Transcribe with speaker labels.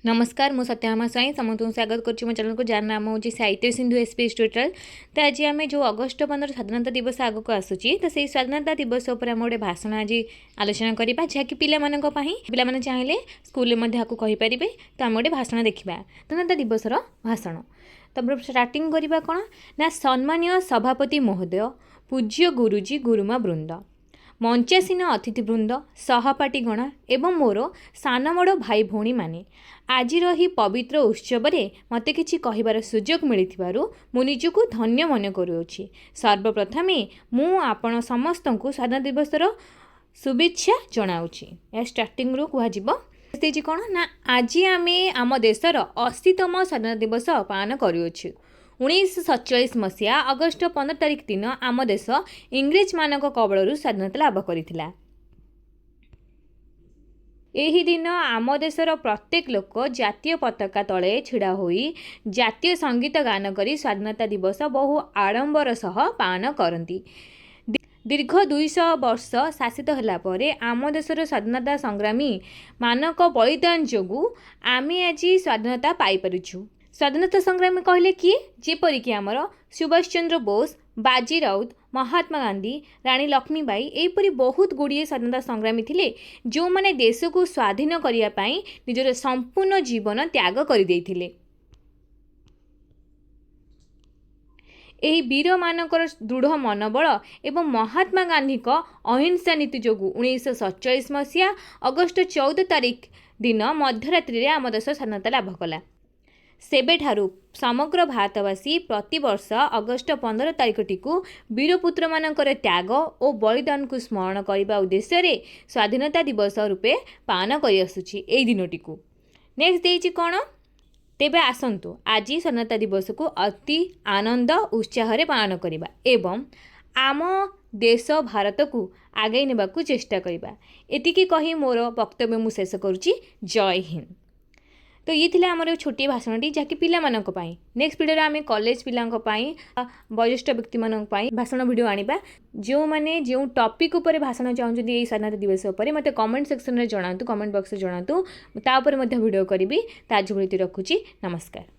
Speaker 1: नमस्कार मु सत्यामा साई समस्त स्वागत कर चैनल को जार नाम हूँ साहित्य सिंधु एसपीएस ट्यूटोरियल। तो आज आम जो अगस्ट 15 स्वाधीनता दिवस आग को आसूची तो से स्वाधीनता दिवस उपर आम गोटे भाषण आज आलोचना करवा जहाँकि पिला चाहिए स्कूल में कहींपारे। तो आम गोटे भाषण देखा स्वाधीनता दिवस भाषण। तो स्टार्टिंग करवा कौन ना सम्मानीय सभापति महोदय, पूज्य गुरुजी गुरुमा वृंद, मंचासीन अतिथिवृंद, सहपाठीगण एवं मोर सान बड़ भाई भौणी माने आज ही पवित्र उत्सव मते किछि कहिबार सुजोग मिलिथिबारु मु निजकु धन्य मन करुछि। सर्वप्रथम मु आपण समस्त को स्वाधीनता दिवसर शुभेच्छा जनाऊछि। या स्टार्टिंग रु कुहा जिवो तेजी कोन ना आज आमे आम देशर 80तम स्वाधीनता दिवस पालन करुछु। 1947 मसीहा अगस्ट 15 तारिख दिन आम देश इंग्रेज मानक कबलरू स्वाधीनता लाभ करिथिला। एही दिन आम देशर प्रत्येक लोक जातीय पताका तले छिड़ा होई जातीय संगीत गान करी स्वाधीनता दिवस बहु आडंबर सह पालन करती। दीर्घ 200 वर्ष शासित होला परे आम देशर स्वाधीनता संग्रामी मानक बलिदान जोगु आमे आज स्वाधीनता पाई पारुछु। स्वाधीनता संग्रामी कहले किए जेपरिक आमर सुभाष चंद्र बोस, बाजी राउत, महात्मा गांधी, रानी लक्ष्मीबाई एपरी बहुत गुड़िए स्वाधीनता संग्रामी थिले जो माने देश को स्वाधीन करिया पाई निजर संपूर्ण जीवन त्याग कर देइथिले। एही वीर मानकर दृढ़ मनोबल एवं महात्मा गांधी का अहिंसा नीति जोगु 1947 मसीहा अगस्ट 14 तारिख दिन मध्यरात्रि रे आम देश स्वाधीनता लाभ कला। सेबेठारु समग्र भारतवासी प्रतिवर्ष अगस्ट 15 तारिखटी को वीरपुत्र मानकर त्याग और बलिदान को स्मरण करने उद्देश्य रे स्वाधीनता दिवस रूपे पालन कर आसुछि एई दिनटी को। नेक्स्ट देइछि कोन तेबे आसंतु आज स्वाधीनता दिवस को अति आनंद उत्साह रे पालन करबा एवं आम देश भारत को आगे नेबा को चेष्टा करबा। एतिकी कही मोर वक्तव्य मु शेष करुछि। जय हिंद। तो ये थिला हमर छोटी भाषणटी जहाँकि पिलामानक पई। नेक्स्ट वीडियो आम कॉलेज पिलांक पई वरिष्ठ व्यक्ति मानक पई भाषण वीडियो आनिबा। जो माने जो टॉपिक ऊपर भाषण चाहूँगी ये स्वाधीनता दिवस उपर मते कमेंट सेक्शन रे जणातु, कमेंट बॉक्स रे जणातु, ता ऊपर मध्ये वीडियो करिवि। ताज भलिति रखुछि। नमस्कार।